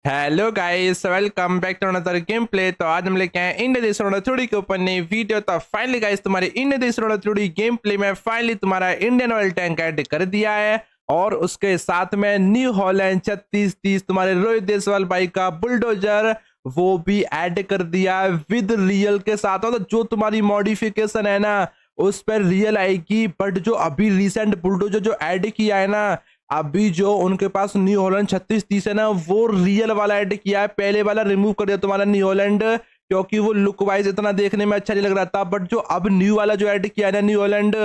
Hello guys, welcome back to another game play. तो आज हम लेके आए इंडिया देश थ्रूडी के ऊपर नई वीडियो। तो फाइनली गाइस, तुम्हारे इंडिया देश थ्रूडी गेम प्ले में फाइनली तुम्हारा इंडियन ऑयल टैंक ऐड कर दिया है और उसके साथ में न्यू हॉलैंड 3630 तुम्हारे रोहित देसवाल भाई का बुलडोजर वो भी ऐड कर दिया है विद रियल के साथ। तो जो तुम्हारी मॉडिफिकेशन है ना उस पर रियल आएगी, बट जो अभी रिसेंट बुलडोजर जो ऐड किया है ना, अभी जो उनके पास न्यू हॉलैंड 3630 है ना, वो रियल वाला ऐड किया है। पहले वाला रिमूव कर दिया तुम्हारा न्यू हॉलैंड, क्योंकि वो लुक वाइज इतना देखने में अच्छा नहीं लग रहा था। बट जो अब न्यू वाला जो ऐड किया है ना न्यू हॉलैंड,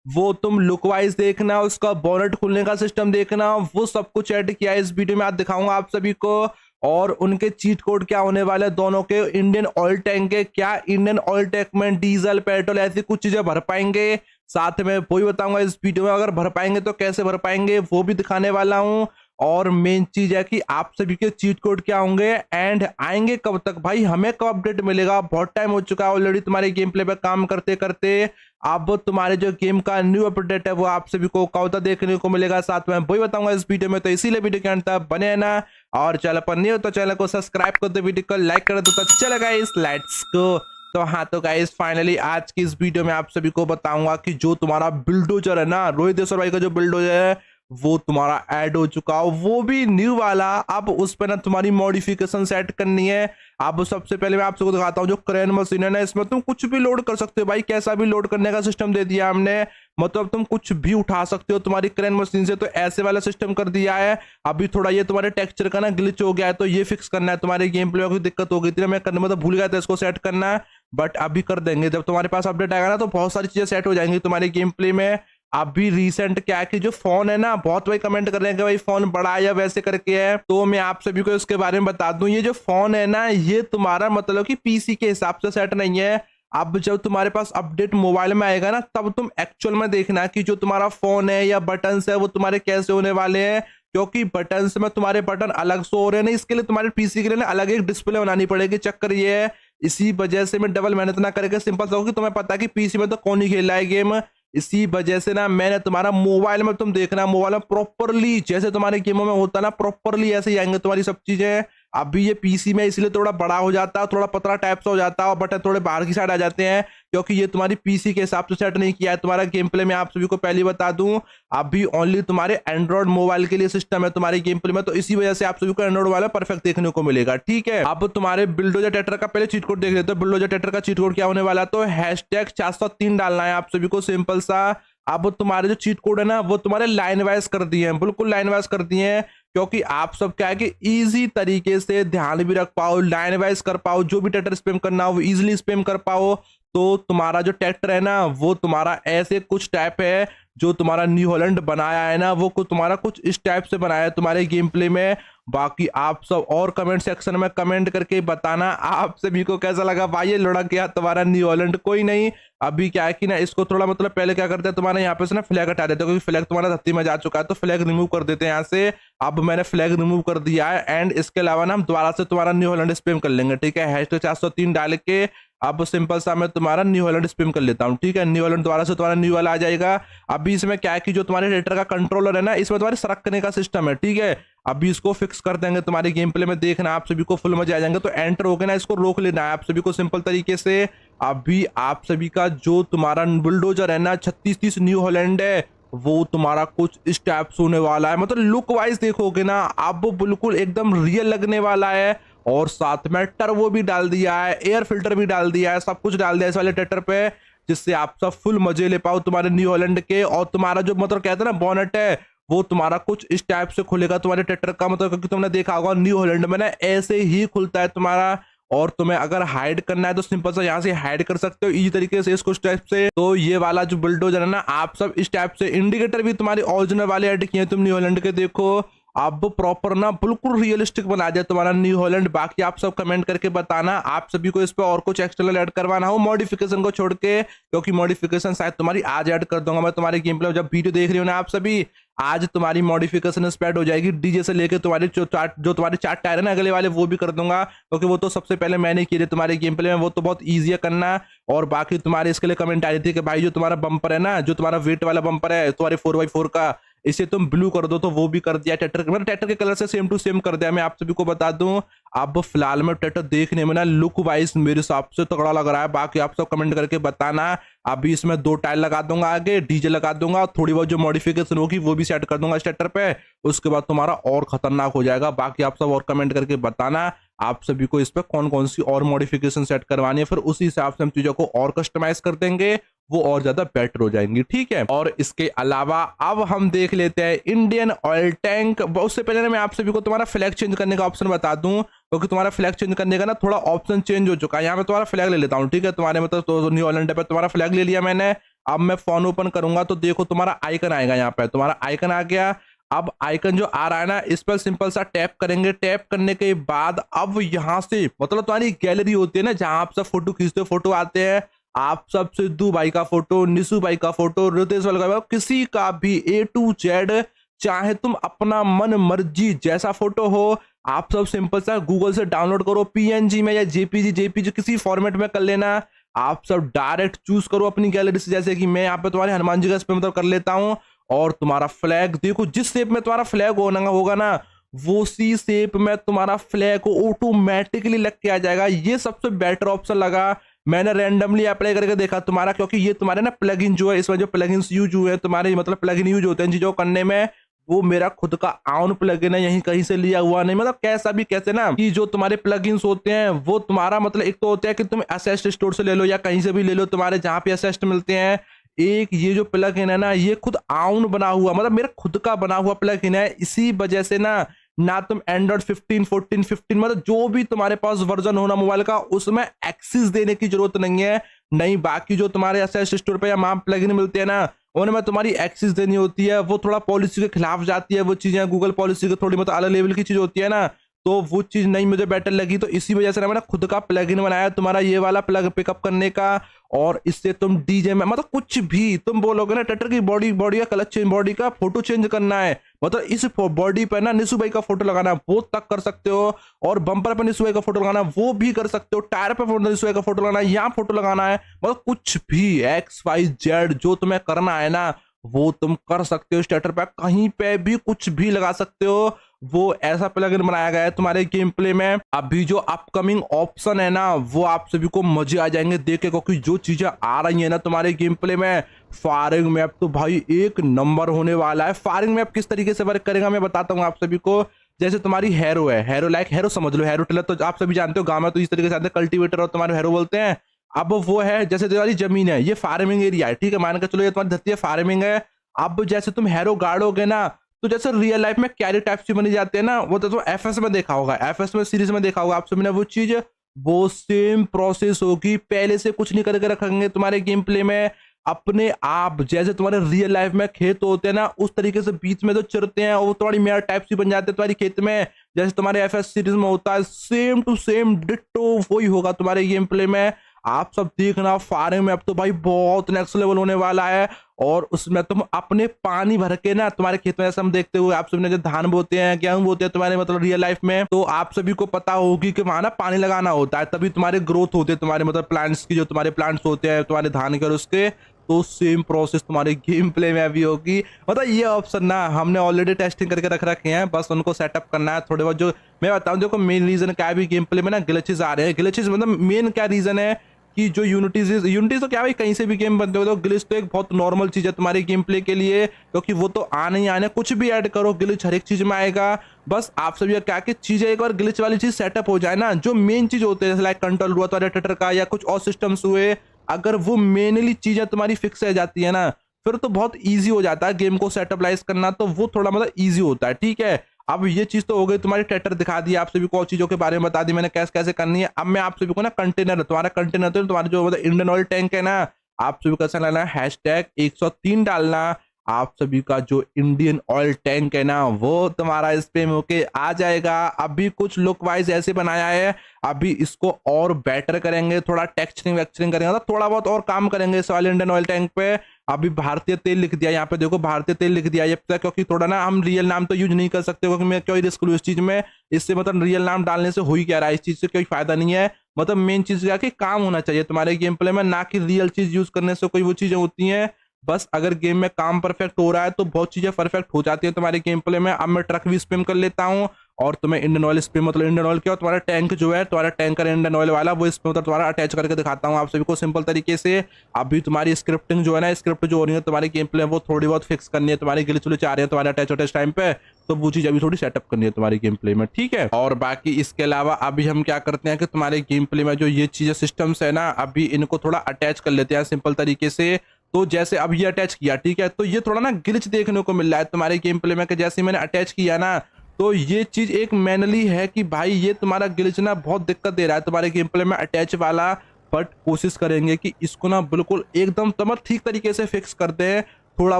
वो तुम लुक वाइज देखना, उसका बोनट खुलने का सिस्टम देखना, वो सब कुछ ऐड किया है। इस वीडियो में आज दिखाऊंगा आप सभी को। और उनके चीट कोड क्या होने वाले दोनों के, इंडियन ऑयल टैंक के, क्या इंडियन ऑयल टैंक में डीजल पेट्रोल ऐसी कुछ चीजें भर पाएंगे, साथ में वही बताऊंगा इस वीडियो में। अगर भर पाएंगे तो कैसे भर पाएंगे वो भी दिखाने वाला हूं। और मेन चीज है कि आप सभी के चीट कोड क्या होंगे एंड आएंगे कब तक, भाई हमें कब अपडेट मिलेगा। बहुत टाइम हो चुका है ऑलरेडी तुम्हारे गेम प्ले पे काम करते करते। अब तुम्हारे जो गेम का न्यू अपडेट है वो आप सभी को कब तक देखने को मिलेगा, साथ में वही बताऊंगा इस वीडियो में। तो इसीलिए वीडियो के अंत तक बने रहना, और चैनल पर नहीं हो तो चैनल को सब्सक्राइब कर दो, वीडियो को लाइक कर दो। तो चलो गाइस, लेट्स गो। तो हाँ, तो गाइस फाइनली आज की इस वीडियो में आप सभी को बताऊंगा कि जो तुम्हारा बिल्डोजर है ना, रोहित देसवाल भाई का जो बिल्डोजर है वो तुम्हारा ऐड हो चुका है, वो भी न्यू वाला। अब उस पर ना तुम्हारी मॉडिफिकेशन सेट करनी है। अब सबसे पहले मैं आप सबको दिखाता हूँ जो क्रेन मशीन है ना, इसमें तुम कुछ भी लोड कर सकते हो भाई, कैसा भी लोड करने का सिस्टम दे दिया हमने। मतलब तुम कुछ भी उठा सकते हो तुम्हारी क्रेन मशीन से, तो ऐसे वाला सिस्टम कर दिया है। अभी थोड़ा ये तुम्हारे टेक्सचर का ना ग्लिच हो गया है, तो ये फिक्स करना है। तुम्हारे गेम प्ले में कोई दिक्कत हो गई थी ना, मैं करने में तो भूल गया था इसको सेट करना, बट अभी कर देंगे। जब तुम्हारे पास अपडेट आएगा ना तो बहुत सारी चीजें सेट हो जाएंगी तुम्हारे गेम प्ले में। अभी रिसेंट क्या है कि जो फोन है ना, बहुत भाई कमेंट कर रहे हैं कि भाई फोन बड़ा या वैसे करके है, तो मैं आप सभी को इसके बारे में बता दूं। ये जो फोन है ना, ये तुम्हारा मतलब कि पीसी के हिसाब से सेट नहीं है। अब जब तुम्हारे पास अपडेट मोबाइल में आएगा ना, तब तुम एक्चुअल में देखना कि जो तुम्हारा फोन है या बटन्स है वो तुम्हारे कैसे होने वाले हैं। क्योंकि बटन्स में तुम्हारे बटन अलग से हो रहे हैं ना, इसके लिए तुम्हारे पीसी के लिए ना अलग एक डिस्प्ले बनानी पड़ेगी। चक्कर ये है, इसी वजह से मैं डबल मेहनत ना करके सिंपल सा, कि तुम्हें पता है कि पीसी में तो कौन ही खेल रहा है गेम, इसी वजह से ना मैंने तुम्हारा मोबाइल में, तुम देखना मोबाइल में प्रॉपरली जैसे तुम्हारे गेमों में होता है ना, प्रॉपरली ऐसे ही आएंगे तुम्हारी सब चीजें। अभी ये पीसी में इसलिए थोड़ा बड़ा हो जाता है, थोड़ा पतला टाइप से हो जाता है, और बटन थोड़े बाहर की साइड आ जाते हैं, क्योंकि ये तुम्हारी पीसी के हिसाब से सेट नहीं किया है तुम्हारा गेम प्ले में। आप सभी को पहले बता दूं, अभी ओनली तुम्हारे एंड्रॉइड मोबाइल के लिए सिस्टम है तुम्हारे गेम प्ले में, तो इसी वजह से आप सभी को एंड्रॉइड मोबाइल परफेक्ट देखने को मिलेगा। ठीक है, अब तुम्हारे बिल्डोजर ट्रैक्टर का पहले चीट कोड देख लेते हो। बिल्डोजर ट्रैक्टर का चीट कोड क्या होने वाला है, तो #403 डालना है आप सभी को, सिंपल सा। अब तुम्हारे जो चीट कोड है ना वो तुम्हारे लाइन वाइज कर दिए हैं, बिल्कुल लाइन वाइज कर दिए हैं, क्योंकि आप सब क्या है कि इजी तरीके से ध्यान भी रख पाओ, लाइन वाइज कर पाओ, जो भी ट्रैक्टर स्पैम करना हो वो इजीली स्पैम कर पाओ। तो तुम्हारा जो ट्रैक्टर है ना वो तुम्हारा ऐसे कुछ टाइप है, जो तुम्हारा न्यू हॉलैंड बनाया है ना वो तुम्हारा कुछ इस टाइप से बनाया है तुम्हारे गेम प्ले में। बाकी आप सब और कमेंट सेक्शन में कमेंट करके बताना आप सभी को कैसा लगा भाई ये लुढ़क गया तुम्हारा न्यू हॉलैंड। कोई नहीं, अभी क्या है कि ना इसको थोड़ा मतलब पहले क्या करते हैं तुम्हारे यहाँ पे से ना फ्लैग हटा देते हैं, क्योंकि फ्लैग तुम्हारा धरती में जा चुका है, तो फ्लैग रिमूव कर देते हैं यहाँ से। अब मैंने फ्लैग रिमूव कर दिया है, एंड इसके अलावा ना हम दोबारा से तुम्हारा न्यू हॉलैंड स्पैम कर लेंगे। ठीक है, #403 डाल के अब सिंपल सा मैं तुम्हारा न्यू हॉलैंड स्पैम कर लेता हूँ। ठीक है, न्यू हॉलैंड दोबारा से तुम्हारा न्यू वाला आ जाएगा। अभी इसमें क्या है कि जो तुम्हारे ट्रैक्टर का कंट्रोलर है ना, इसमें तुम्हारे सरकने का सिस्टम है। ठीक है, अभी इसको फिक्स कर देंगे तुम्हारे गेम प्ले में, देखना आप सभी को फुल मजा आ जाएंगे। तो एंटर हो गए ना, इसको रोक लेना है आप सभी को सिंपल तरीके से। अभी आप सभी का जो तुम्हारा बुलडोजर है ना 3630 न्यू हॉलैंड है, वो तुम्हारा कुछ इस टाइप से होने वाला है। मतलब लुक वाइज देखोगे ना आप, वो बिल्कुल एकदम रियल लगने वाला है। और साथ में टर्बो भी डाल दिया है, एयर फिल्टर भी डाल दिया है, सब कुछ डाल दिया है इस वाले ट्रैक्टर पे, जिससे आप सब फुल मजे ले पाओ तुम्हारे न्यू हॉलैंड के। और तुम्हारा जो मतलब कहते हैं ना बोनट है, वो तुम्हारा कुछ इस टाइप से खुलेगा तुम्हारे ट्रैक्टर का, मतलब क्योंकि तुमने देखा होगा न्यू हॉलैंड में ना ऐसे ही खुलता है तुम्हारा। और तुम्हें अगर हाइड करना है तो सिंपल सा यहाँ से हाइड कर सकते हो इजी तरीके से इसको, इस टाइप से। तो ये वाला जो बुलडोजर है ना, आप सब इस टाइप से, इंडिकेटर भी तुम्हारे ओरिजिनल वाले ऐड किए तुम न्यू हॉलैंड के, देखो अब प्रॉपर ना बिल्कुल रियलिस्टिक बना दिया तुम्हारा न्यू हॉलैंड। बाकी आप सब कमेंट करके बताना आप सभी को इस पे और कुछ एक्स्ट्रा ऐड करवाना हो मॉडिफिकेशन को छोड़ के, क्योंकि मॉडिफिकेशन शायद तुम्हारी आज ऐड कर दूंगा मैं तुम्हारे गेम प्ले। जब वीडियो देख रही हो ना आप सभी, आज तुम्हारी मॉडिफिकेशन स्पेड हो जाएगी, डीजे से लेके तुम्हारे जो तुम्हारे 4 टायर है ना अगले वाले, वो भी कर दूंगा, क्योंकि वो तो सबसे पहले मैंने किए थे तुम्हारे गेम प्ले में, वो तो बहुत ईजी है करना। और बाकी तुम्हारे इसके लिए कमेंट आ रही थी कि भाई जो तुम्हारा बम्पर है ना, जो तुम्हारा वेट वाला बम्पर है तुम्हारे 4x4 का, इसे तुम ब्लू कर दो तो वो भी कर दिया ट्रैक्टर, मतलब ट्रैक्टर के कलर से सेम टू सेम कर दिया। मैं आप सभी को बता दूं अब फिलहाल में ट्रैक्टर देखने में ना लुक वाइज मेरे हिसाब से तगड़ा लग रहा है। बाकी आप सब कमेंट करके बताना। अभी इसमें 2 टायर लगा दूंगा, आगे डीजे लगा दूंगा, थोड़ी बहुत जो मॉडिफिकेशन होगी वो भी सेट कर दूंगा इस ट्रैक्टर पे। उसके बाद तुम्हारा और खतरनाक हो जाएगा। बाकी आप सब और कमेंट करके बताना आप सभी को इस पे कौन कौन सी और मॉडिफिकेशन सेट करवानी है, फिर उसी हिसाब से हम चीजों को और कस्टमाइज कर देंगे, वो और ज्यादा बेटर हो जाएंगी। ठीक है, और इसके अलावा अब हम देख लेते हैं इंडियन ऑयल टैंक। उससे पहले मैं आप सभी को तुम्हारा फ्लैग चेंज करने का ऑप्शन बता दूं, क्योंकि तुम्हारा फ्लैग चेंज करने का ना थोड़ा ऑप्शन चेंज हो चुका है। यहाँ पे तुम्हारा फ्लैग ले लेता हूँ। ठीक है, तुम्हारे मतलब तो न्यू ऑलैंड पे तुम्हारा फ्लैग ले लिया मैंने। अब मैं फोन ओपन करूंगा तो देखो तुम्हारा आइकन आएगा, यहाँ पे तुम्हारा आइकन आ गया। अब आइकन जो आ रहा है ना इस पर सिंपल सा टैप करेंगे। टैप करने के बाद अब यहाँ से मतलब तुम्हारी गैलरी होती है ना, जहां आप सब फोटो खींचते हो, फोटो आते हैं आप सब, सिद्धू भाई का फोटो, निशु भाई का फोटो, रितेश वाला का, किसी का भी A to Z, चाहे तुम अपना मन मर्जी जैसा फोटो हो आप सब सिंपल सा गूगल से डाउनलोड करो, PNG में या JPG किसी फॉर्मेट में कर लेना। आप सब डायरेक्ट चूज करो अपनी गैलरी से, जैसे कि मैं यहाँ पे तुम्हारे हनुमान जी का इस पे मतलब कर लेता हूँ। और तुम्हारा फ्लैग देखो, जिस शेप में तुम्हारा फ्लैग होगा ना वो सी शेप में तुम्हारा फ्लैग ऑटोमेटिकली लग के आ जाएगा। ये सबसे बेटर ऑप्शन लगा। मैंने रैंडमली अप्लाई करके देखा तुम्हारा, क्योंकि ये तुम्हारे ना प्लगइन जो है, इसमें जो प्लगइन्स यूज हुए हैं तुम्हारे, मतलब प्लगइन यूज होते हैं चीजों करने में, वो मेरा खुद का आउन प्लगइन है, यहीं कहीं से लिया हुआ नहीं। मतलब कैसा भी कैसे ना कि जो तुम्हारे प्लगइन्स होते हैं वो तुम्हारा मतलब एक तो होता है कि तुम असिस्ट स्टोर से ले लो या कहीं से भी ले लो, तुम्हारे जहां पे असिस्ट मिलते हैं। एक ये जो प्लगइन है ना ये खुद आउन बना हुआ, मतलब मेरा खुद का बना हुआ प्लगइन है। इसी वजह से ना तुम एंड्रॉइड 15, 14, 15 मतलब जो भी तुम्हारे पास वर्जन हो ना मोबाइल का, उसमें एक्सेस देने की जरूरत नहीं है। नहीं, बाकी जो तुम्हारे असिस्ट स्टोर पे या वहां प्लगइन मिलते हैं ना उनमें तुम्हारी एक्सेस देनी होती है, वो थोड़ा पॉलिसी के खिलाफ जाती है। वो चीजें गूगल पॉलिसी की थोड़ी मतलब अलग लेवल की चीज होती है ना, तो वो चीज नहीं मुझे बेटर लगी। तो इसी वजह से ना मैंने खुद का प्लगइन बनाया तुम्हारा ये वाला प्लग पिकअप करने का। और इससे तुम डीजे में मतलब कुछ भी तुम बोलोगे ना, ट्रैक्टर की बॉडी का कलर चेंज, बॉडी का फोटो चेंज करना है, मतलब इस बॉडी पर ना निशु भाई का फोटो लगाना वो तक कर सकते हो। और बम्पर पर निशु भाई का फोटो लगाना वो भी कर सकते हो। टायर पर निशु भाई का फोटो लगाना, यहाँ फोटो लगाना है, मतलब कुछ भी XYZ जो तुम्हें करना है ना वो तुम कर सकते हो। स्टेटर पे कहीं पे भी कुछ भी लगा सकते हो। वो ऐसा प्लगइन बनाया गया है तुम्हारे गेम प्ले में। अभी जो अपकमिंग ऑप्शन है ना वो आप सभी को मजे आ जाएंगे देख के, क्योंकि जो चीजें आ रही है ना तुम्हारे गेम प्ले में, फायरिंग मैप तो भाई एक नंबर होने वाला है। फायरिंग मैप किस तरीके से वर्क करेगा मैं बताता हूँ आप सभी को। जैसे तुम्हारी हैरो है, हैरो लाइक हैरो समझ लो, हैरो टिलर तो आप सभी जानते हो, गांव में तो इस तरीके से कल्टीवेटर और तुम्हारे हैरो बोलते हैं। अब वो है जैसे तुम्हारी जमीन है, ये फार्मिंग एरिया है, ठीक है, मान के चलो ये तुम्हारी धरती है, फार्मिंग है। अब जैसे तुम हैरो गाड़ोगे ना तो जैसे रियल लाइफ में कैरी टाइप से बनी जाते हैं ना, वो तो तुम FS में देखा होगा, FS में सीरीज में देखा होगा आप सभी ने वो चीज, वो सेम प्रोसेस होगी। पहले से कुछ नहीं करके रखेंगे तुम्हारे गेम प्ले में, अपने आप जैसे तुम्हारे रियल लाइफ में खेत होते हैं ना उस तरीके से बीच में तो चिरते हैं, वो तुम्हारी मेयर टाइप से बन जाते हैं तुम्हारी खेत में, जैसे तुम्हारे FS सीरीज में होता है। सेम टू सेम डिट्टो वही होगा तुम्हारे गेम प्ले में। आप सब देखना, फार्मिंग में अब तो भाई बहुत नेक्स्ट लेवल होने वाला है। और उसमें तुम अपने पानी भर के ना तुम्हारे खेत में, जैसे हम देखते हुए आप सभी ने जो धान बोते हैं, गेहूं बोते हैं तुम्हारे मतलब रियल लाइफ में, तो आप सभी को पता होगी कि वहां ना पानी लगाना होता है, तभी तुम्हारे ग्रोथ होते हैं तुम्हारे मतलब प्लांट्स की, जो तुम्हारे प्लांट्स होते हैं तुम्हारे धान के और उसके। तो सेम प्रोसेस तुम्हारे गेम प्ले में भी होगी। मतलब ये ऑप्शन ना हमने ऑलरेडी टेस्टिंग करके रख रखे हैं, बस उनको सेटअप करना है थोड़े बहुत। जो मैं बताऊं देखो मेन रीजन क्या है भी गेम प्ले में ना ग्लिचेस आ रहे हैं। ग्लिचेस मतलब मेन क्या रीजन है कि जो यूनिटी तो क्या भाई कहीं से भी गेम बनते हो, तो ग्लिच तो एक बहुत नॉर्मल चीज है तुम्हारे गेम प्ले के लिए, क्योंकि वो तो आने ही आने, कुछ भी ऐड करो ग्लिच हर एक चीज में आएगा। बस आप सभी क्या कि चीजें एक बार ग्लिच वाली चीज सेटअप हो जाए ना, जो मेन चीज होते हैं जैसे लाइक कंट्रोल हुआ तुम्हारे ट्रैक्टर का या कुछ और सिस्टम्स हुए, अगर वो मेनली चीजें तुम्हारी फिक्स रह जाती है ना फिर तो बहुत ईजी हो जाता है गेम को सेटअपलाइज करना, तो वो थोड़ा मतलब ईजी होता है। ठीक है, अब ये चीज तो हो गई, तुम्हारी ट्रैक्टर दिखा दी, आप सभी को और चीजों के बारे में बता दी मैंने कैसे कैसे करनी है। अब मैं आप सभी को ना कंटेनर, तुम्हारा कंटेनर तो तुम्हारा जो मतलब इंडियन ऑयल टैंक है ना, आप सभी को कैसे लाना है #103 डालना। आप सभी का जो इंडियन ऑयल टैंक है ना वो तुम्हारा इस पे होके आ जाएगा। अभी कुछ लुक वाइज ऐसे बनाया है, अभी इसको और बेटर करेंगे, थोड़ा टेक्सचरिंग वेक्चरिंग करेंगे, मतलब थोड़ा बहुत और काम करेंगे इस वाले इंडियन ऑयल टैंक पे। अभी भारतीय तेल लिख दिया, यहाँ पे देखो भारतीय तेल लिख दिया, ये क्योंकि थोड़ा ना हम रियल नाम तो यूज नहीं कर सकते, क्योंकि मैं क्यों रिस्क लूं इस चीज में, इससे मतलब रियल नाम डालने से हो ही क्या रहा है, इस चीज से कोई फायदा नहीं है। मतलब मेन चीज क्या कि काम होना चाहिए तुम्हारे गेम प्ले में, ना कि रियल चीज यूज करने से कोई वो चीजें होती हैं बस अगर गेम में काम परफेक्ट हो रहा है तो बहुत चीजें परफेक्ट हो जाती है तुम्हारे गेम प्ले में। अब मैं ट्रक भी स्पिन कर लेता हूँ और तुम्हें इंडियन ऑयल स्पिन, मतलब इंडियन ऑयल क्या, तुम्हारा टैंक जो है, तुम्हारा टैंकर इंडियन ऑयल वाला, वो इसमें मतलब तुम्हारा अटैच करके दिखाता हूँ आप सभी को सिंपल तरीके से। अभी तुम्हारी स्क्रिप्टिंग जो है ना, स्क्रिप्ट जो हो रही है तुम्हारे गेम प्ले वो थोड़ी बहुत फिक्स करनी है, तुम्हारे गिलिच विलिच आ रहे हैं तुम्हारे अटैच टाइम पे, तो वो चीज अभी थोड़ी सेटअप करनी है तुम्हारे गेम प्ले में, ठीक है। और बाकी इसके अलावा अभी हम क्या करते हैं कि तुम्हारे गेम प्ले में जो ये चीजें सिस्टम्स है ना, अभी इनको थोड़ा अटैच कर लेते हैं सिंपल तरीके से। तो जैसे अब ये अटैच किया, ठीक है, तो ये थोड़ा ना ग्लिच देखने को मिल रहा है तुम्हारे गेम प्ले में कि जैसे मैंने अटैच किया ना, तो ये चीज एक मैनली है कि भाई ये तुम्हारा ग्लिच ना बहुत दिक्कत दे रहा है तुम्हारे गेम प्ले में अटैच वाला। बट कोशिश करेंगे कि इसको ना बिल्कुल एकदम तुम ठीक तरीके से फिक्स कर दें। थोड़ा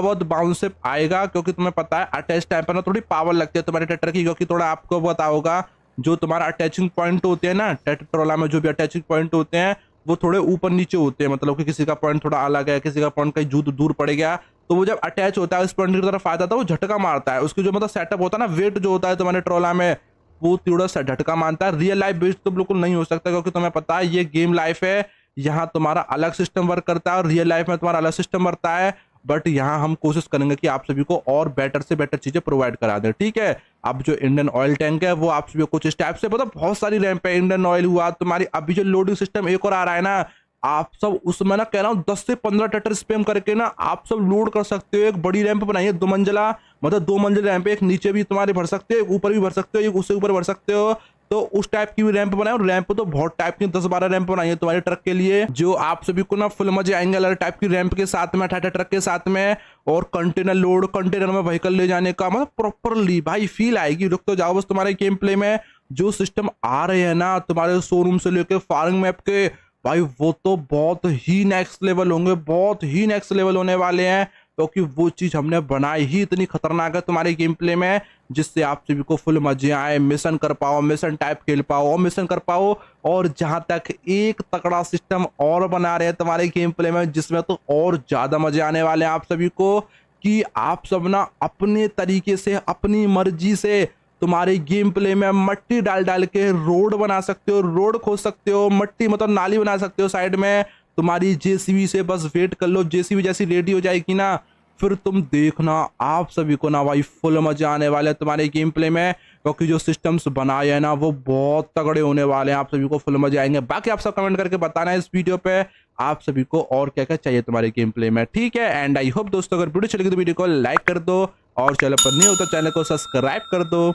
बहुत बाउंस आएगा क्योंकि तुम्हें पता है अटैच टाइम पर ना थोड़ी पावर लगती है तुम्हारे ट्रैक्टर की, क्योंकि थोड़ा आपको पता होगा जो तुम्हारा अटैचिंग पॉइंट होते हैं ना ट्रैक्टर ट्रॉला में, जो भी अटैचिंग पॉइंट होते हैं वो थोड़े ऊपर नीचे होते हैं, मतलब कि किसी का पॉइंट थोड़ा अलग है, किसी का पॉइंट कहीं दूर पड़ गया, तो वो जब अटैच होता है उस पॉइंट की तरफ आता है वो झटका मारता है। उसकी जो मतलब सेटअप होता है ना, वेट जो होता है तुम्हारे ट्रॉला में, वो थोड़ा सा झटका मारता है। रियल लाइफ बेस्ड तो बिल्कुल नहीं हो सकता क्योंकि तुम्हें पता है ये गेम लाइफ है, यहाँ तुम्हारा अलग सिस्टम वर्क करता है और रियल लाइफ में तुम्हारा अलग सिस्टम वर्कता है। बट यहाँ हम कोशिश करेंगे कि आप सभी को और बेटर से बेटर चीजें प्रोवाइड करा दें, ठीक है। अब जो इंडियन ऑयल टैंक है वो आप सभी को कुछ इस टाइप से, मतलब बहुत सारी रैंप है, इंडियन ऑयल हुआ तुम्हारी, अभी जो लोडिंग सिस्टम एक और आ रहा है ना, आप सब उसमें ना कह रहा हूँ 10 से 15 ट्रैक्टर स्पैम करके ना आप सब लोड कर सकते हो। एक बड़ी रैंप बनाई है 2 मंजिला, मतलब 2 मंजिल रैंप है, एक नीचे भी तुम्हारे भर सकते हो, एक ऊपर भी भर सकते हो, एक उससे ऊपर भर सकते हो, तो उस टाइप की भी रैंप बनाए। और रैंप तो बहुत टाइप की 10-12 रैंप बनाई है तुम्हारे ट्रक के लिए, जो आप सभी को ना फुल मजे आएंगे अलग टाइप की रैंप के साथ में, 18 ट्रक के साथ में। और कंटेनर लोड, कंटेनर में व्हीकल ले जाने का मतलब प्रॉपरली भाई फील आएगी। रुक तो जाओ बस, तुम्हारे गेम प्ले में जो सिस्टम आ रहे हैं ना तुम्हारे शोरूम से लेके फार्मिंग मैप के, भाई वो तो बहुत ही नेक्स्ट लेवल होंगे, बहुत ही नेक्स्ट लेवल होने वाले हैं, क्योंकि वो चीज हमने बनाई ही इतनी खतरनाक है तुम्हारे गेम प्ले में, जिससे आप सभी को फुल मजे आए, मिशन कर पाओ, मिशन टाइप खेल पाओ और मिशन कर पाओ। और जहां तक एक तगड़ा सिस्टम और बना रहे हैं तुम्हारे गेम प्ले में, जिसमें तो और ज्यादा मजे आने वाले हैं आप सभी को, कि आप सब ना अपने तरीके से अपनी मर्जी से तुम्हारे गेम प्ले में मट्टी डाल डाल के रोड बना सकते हो, रोड खोद सकते हो, मट्टी मतलब नाली बना सकते हो साइड में। तुम्हारी जेसीबी से बस वेट कर लो, जेसीबी जैसी रेडी हो जाएगी ना, फिर तुम देखना आप सभी को ना भाई फुल मजा आने वाले है तुम्हारे गेम प्ले में, क्योंकि जो सिस्टम्स बनाए हैं ना वो बहुत तगड़े होने वाले हैं, आप सभी को फुल मजे आएंगे। बाकी आप सब कमेंट करके बताना है इस वीडियो पे आप सभी को और क्या क्या चाहिए तुम्हारे गेम प्ले में, ठीक है। एंड आई होप दोस्तों अगर वीडियो चलेगी तो वीडियो को लाइक कर दो और चैनल पर नहीं हो तो चैनल को सब्सक्राइब कर दो।